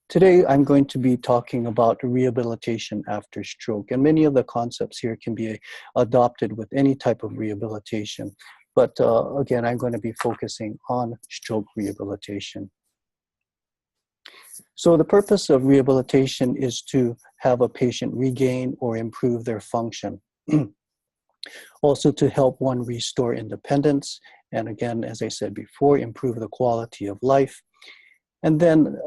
Today, I'm going to be talking about rehabilitation after stroke, and many of the concepts here can be adopted with any type of rehabilitation. But again, I'm going to be focusing on stroke rehabilitation. So the purpose of rehabilitation is to have a patient regain or improve their function. Also to help one restore independence, and again, as I said before, improve the quality of life, and then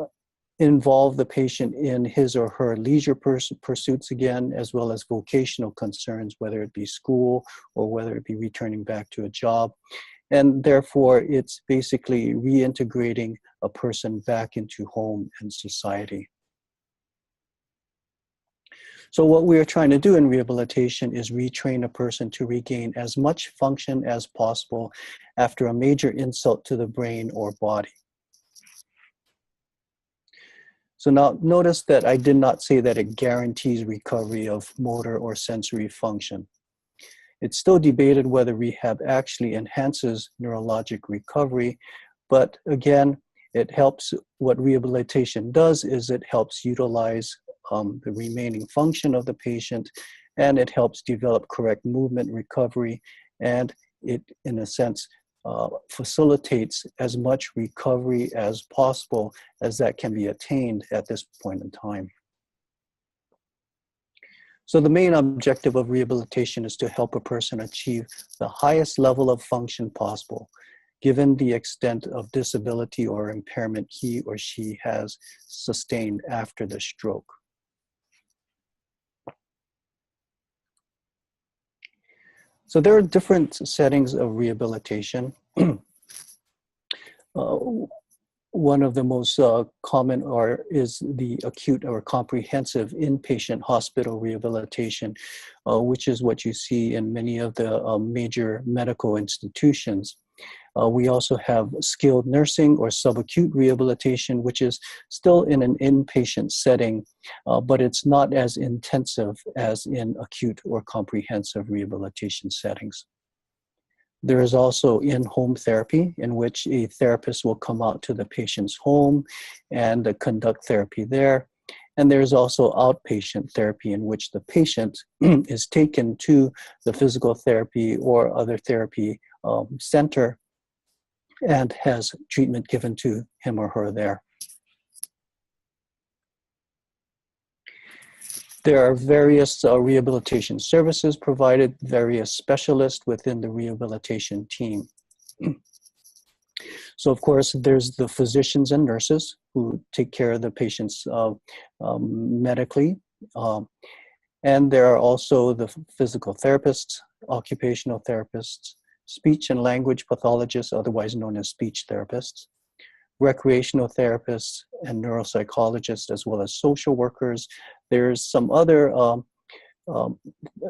involve the patient in his or her leisure pursuits again, as well as vocational concerns, whether it be school or whether it be returning back to a job. And therefore, it's basically reintegrating a person back into home and society. So what we are trying to do in rehabilitation is retrain a person to regain as much function as possible after a major insult to the brain or body. So now notice that I did not say that it guarantees recovery of motor or sensory function. It's still debated whether rehab actually enhances neurologic recovery, but again, it helps. What rehabilitation does is it helps utilize the remaining function of the patient, and it helps develop correct movement recovery, and it, in a sense, facilitates as much recovery as possible as that can be attained at this point in time. So the main objective of rehabilitation is to help a person achieve the highest level of function possible, given the extent of disability or impairment he or she has sustained after the stroke. So there are different settings of rehabilitation. One of the most common is the acute or comprehensive inpatient hospital rehabilitation, which is what you see in many of the major medical institutions. We also have skilled nursing or subacute rehabilitation, which is still in an inpatient setting, but it's not as intensive as in acute or comprehensive rehabilitation settings. There is also in-home therapy, in which a therapist will come out to the patient's home and conduct therapy there. And there's also outpatient therapy, in which the patient is taken to the physical therapy or other therapy center and has treatment given to him or her there. There are various rehabilitation services provided, various specialists within the rehabilitation team. So of course, there's the physicians and nurses who take care of the patients medically. And there are also the physical therapists, occupational therapists, speech and language pathologists, otherwise known as speech therapists, recreational therapists, and neuropsychologists, as well as social workers. There's some other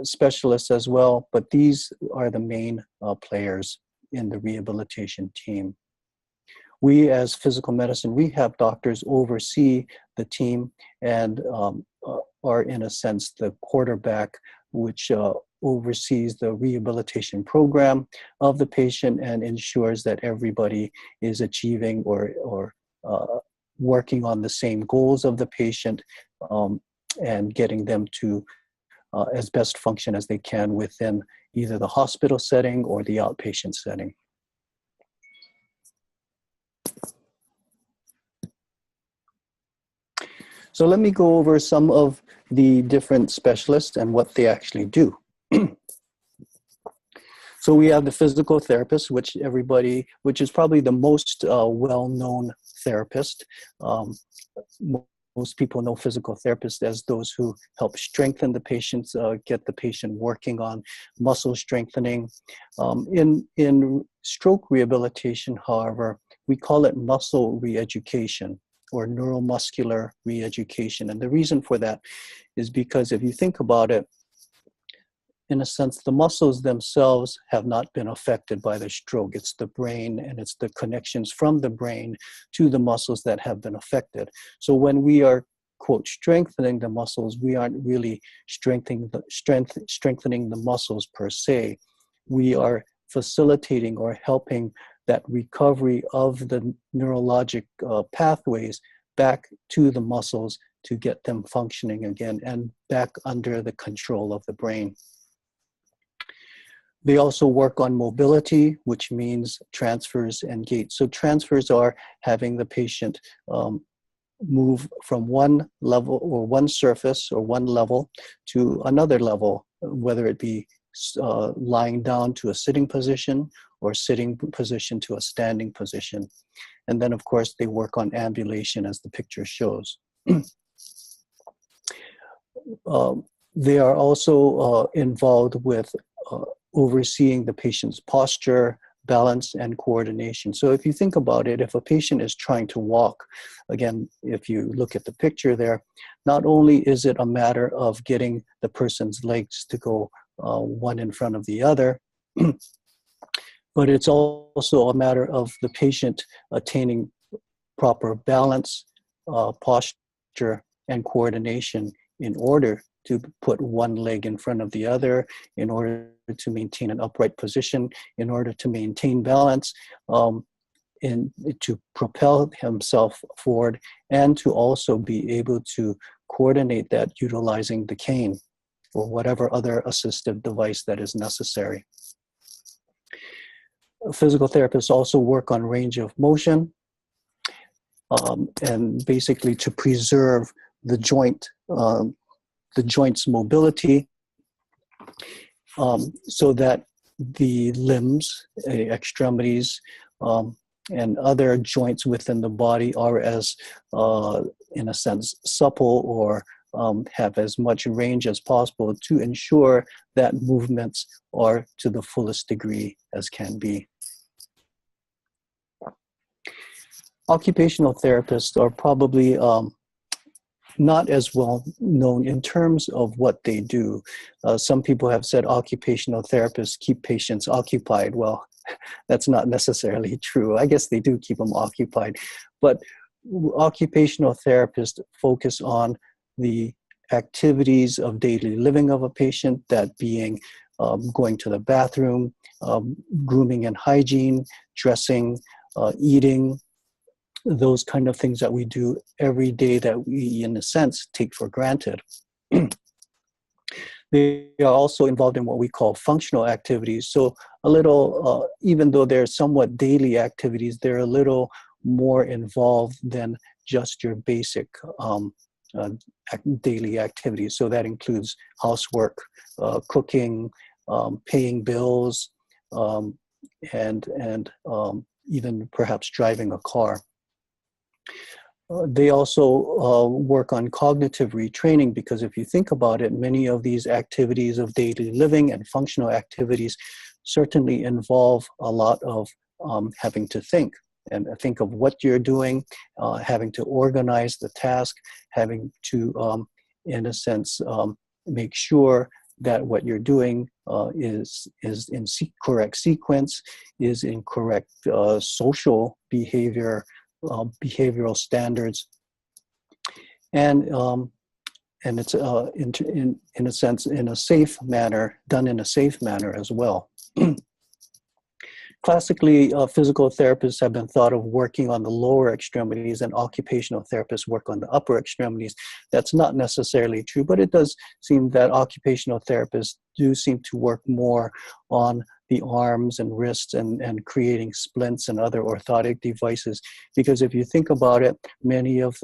specialists as well, but these are the main players in the rehabilitation team. We, as physical medicine rehab doctors, oversee the team and are, in a sense, the quarterback, which oversees the rehabilitation program of the patient and ensures that everybody is achieving or working on the same goals of the patient and getting them to as best function as they can within either the hospital setting or the outpatient setting. So let me go over some of the different specialists and what they actually do. So we have the physical therapist, which is probably the most well-known therapist. Most people know physical therapists as those who help strengthen the patients, get the patient working on muscle strengthening. In stroke rehabilitation, however, we call it muscle re-education or neuromuscular re-education. And the reason for that is because if you think about it, in a sense, the muscles themselves have not been affected by the stroke. It's the brain and it's the connections from the brain to the muscles that have been affected. So when we are, quote, strengthening the muscles, we aren't really strengthening the muscles per se. We are facilitating or helping that recovery of the neurologic pathways back to the muscles to get them functioning again and back under the control of the brain. They also work on mobility, which means transfers and gait. So transfers are having the patient move from one level or one surface or one level to another level, whether it be lying down to a sitting position or sitting position to a standing position. And then, of course, they work on ambulation, as the picture shows. They are also involved with overseeing the patient's posture, balance, and coordination. So if you think about it, if a patient is trying to walk, again, if you look at the picture there, not only is it a matter of getting the person's legs to go one in front of the other, but it's also a matter of the patient attaining proper balance, posture, and coordination in order to put one leg in front of the other, in order to maintain an upright position, in order to maintain balance, to propel himself forward, and to also be able to coordinate that utilizing the cane or whatever other assistive device that is necessary. Physical therapists also work on range of motion, and basically to preserve the joint's mobility, so that the limbs, extremities, and other joints within the body are as, in a sense, supple or have as much range as possible to ensure that movements are to the fullest degree as can be. Occupational therapists are probably not as well known in terms of what they do. Some people have said occupational therapists keep patients occupied. Well, that's not necessarily true. I guess they do keep them occupied, but occupational therapists focus on the activities of daily living of a patient, that being going to the bathroom, grooming and hygiene, dressing, eating, those kind of things that we do every day that we, in a sense, take for granted. They are also involved in what we call functional activities. So a little, even though they're somewhat daily activities, they're a little more involved than just your basic daily activities. So that includes housework, cooking, paying bills, and even perhaps driving a car. They also work on cognitive retraining, because if you think about it, many of these activities of daily living and functional activities certainly involve a lot of having to think of what you're doing, having to organize the task, having to, in a sense, make sure that what you're doing is in correct sequence, is in correct social behavior, behavioral standards, and it's in a sense in a safe manner, done in a safe manner as well. Classically, physical therapists have been thought of working on the lower extremities, and occupational therapists work on the upper extremities. That's not necessarily true, but it does seem that occupational therapists do seem to work more on the arms and wrists and creating splints and other orthotic devices. Because if you think about it, many, if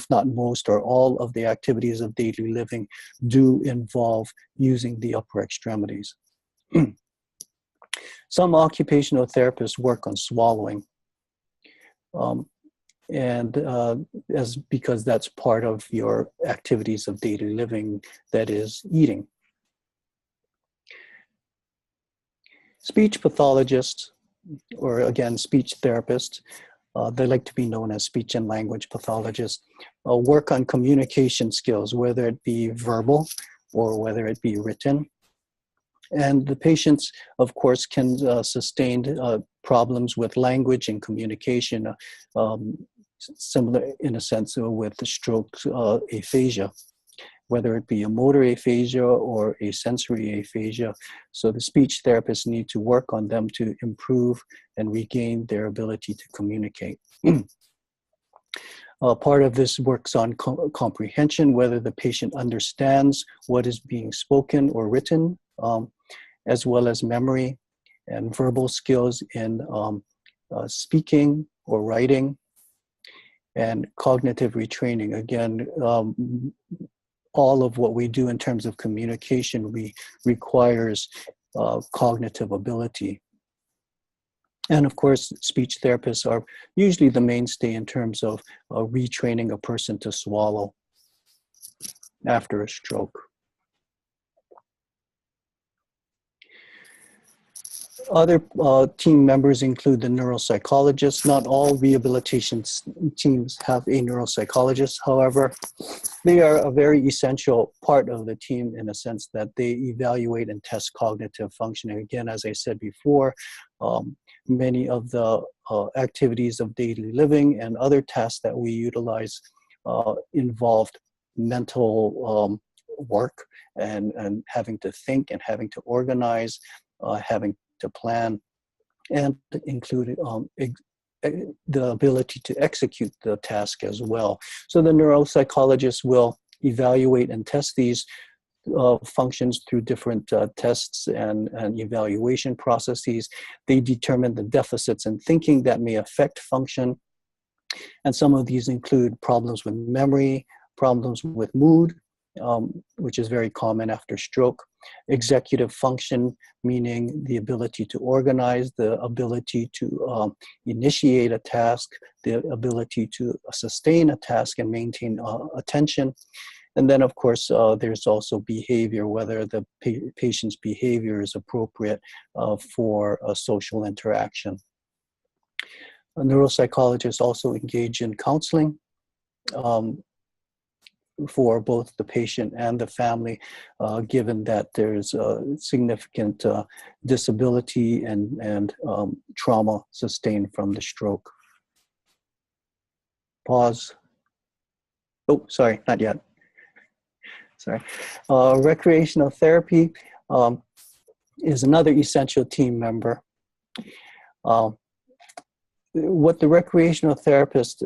not most, or all of the activities of daily living do involve using the upper extremities. Some occupational therapists work on swallowing, because that's part of your activities of daily living, that is eating. Speech pathologists, or again, speech therapists, they like to be known as speech and language pathologists, work on communication skills, whether it be verbal or whether it be written. And the patients, of course, can sustain problems with language and communication, similar in a sense with the stroke aphasia, whether it be a motor aphasia or a sensory aphasia. So the speech therapists need to work on them to improve and regain their ability to communicate. Part of this works on comprehension, whether the patient understands what is being spoken or written, as well as memory and verbal skills in speaking or writing, and cognitive retraining. Again, all of what we do in terms of communication requires cognitive ability. And of course, speech therapists are usually the mainstay in terms of retraining a person to swallow after a stroke. Other team members include the neuropsychologist. Not all rehabilitation teams have a neuropsychologist. However, they are a very essential part of the team in a sense that they evaluate and test cognitive functioning. Again, as I said before, many of the activities of daily living and other tasks that we utilize involved mental work and having to think and having to organize, having to plan, and including the ability to execute the task as well. So the neuropsychologist will evaluate and test these functions through different tests and evaluation processes. They determine the deficits in thinking that may affect function. And some of these include problems with memory, problems with mood, which is very common after stroke, executive function, meaning the ability to organize, the ability to initiate a task, the ability to sustain a task and maintain attention. And then, of course, there's also behavior, whether the patient's behavior is appropriate for a social interaction. Neuropsychologists also engage in counseling for both the patient and the family, given that there's significant disability and trauma sustained from the stroke. Pause. Oh, sorry, not yet. Sorry. Recreational therapy is another essential team member. What the recreational therapist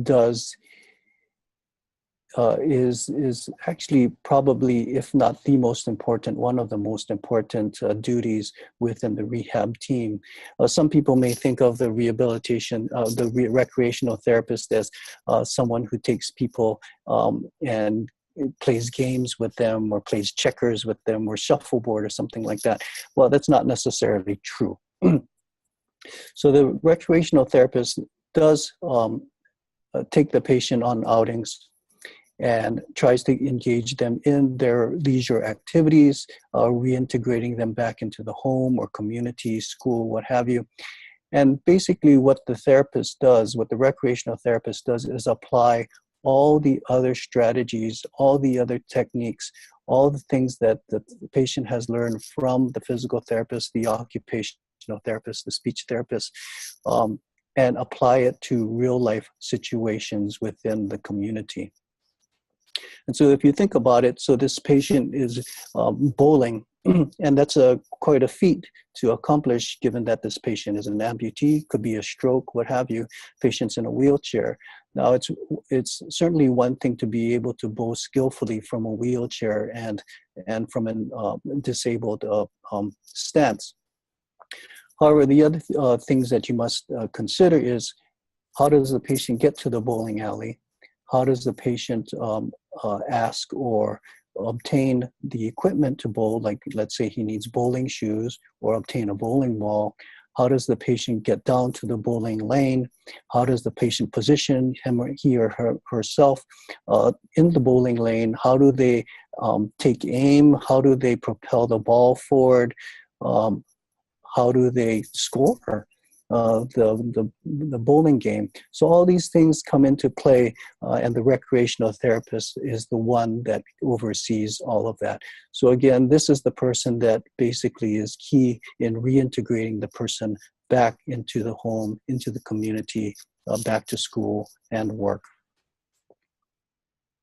does is actually probably, if not the most important, one of the most important duties within the rehab team. Some people may think of the rehabilitation, recreational therapist as someone who takes people and plays games with them or plays checkers with them or shuffleboard or something like that. Well, that's not necessarily true. So the recreational therapist does take the patient on outings and tries to engage them in their leisure activities, reintegrating them back into the home or community, school, what have you. And basically what the therapist does, what the recreational therapist does, is apply all the other strategies, all the other techniques, all the things that the patient has learned from the physical therapist, the occupational therapist, the speech therapist, and apply it to real life situations within the community. And so if you think about it, so this patient is bowling, and that's quite a feat to accomplish, given that this patient is an amputee, could be a stroke, what have you, patient's in a wheelchair. Now, it's certainly one thing to be able to bowl skillfully from a wheelchair and from a disabled stance. However, the other things that you must consider is, how does the patient get to the bowling alley? How does the patient ask or obtain the equipment to bowl? Like, let's say he needs bowling shoes or obtain a bowling ball. How does the patient get down to the bowling lane? How does the patient position he or herself in the bowling lane? How do they take aim? How do they propel the ball forward? How do they score the bowling game? So all these things come into play, and the recreational therapist is the one that oversees all of that. So again, this is the person that basically is key in reintegrating the person back into the home, into the community, back to school and work.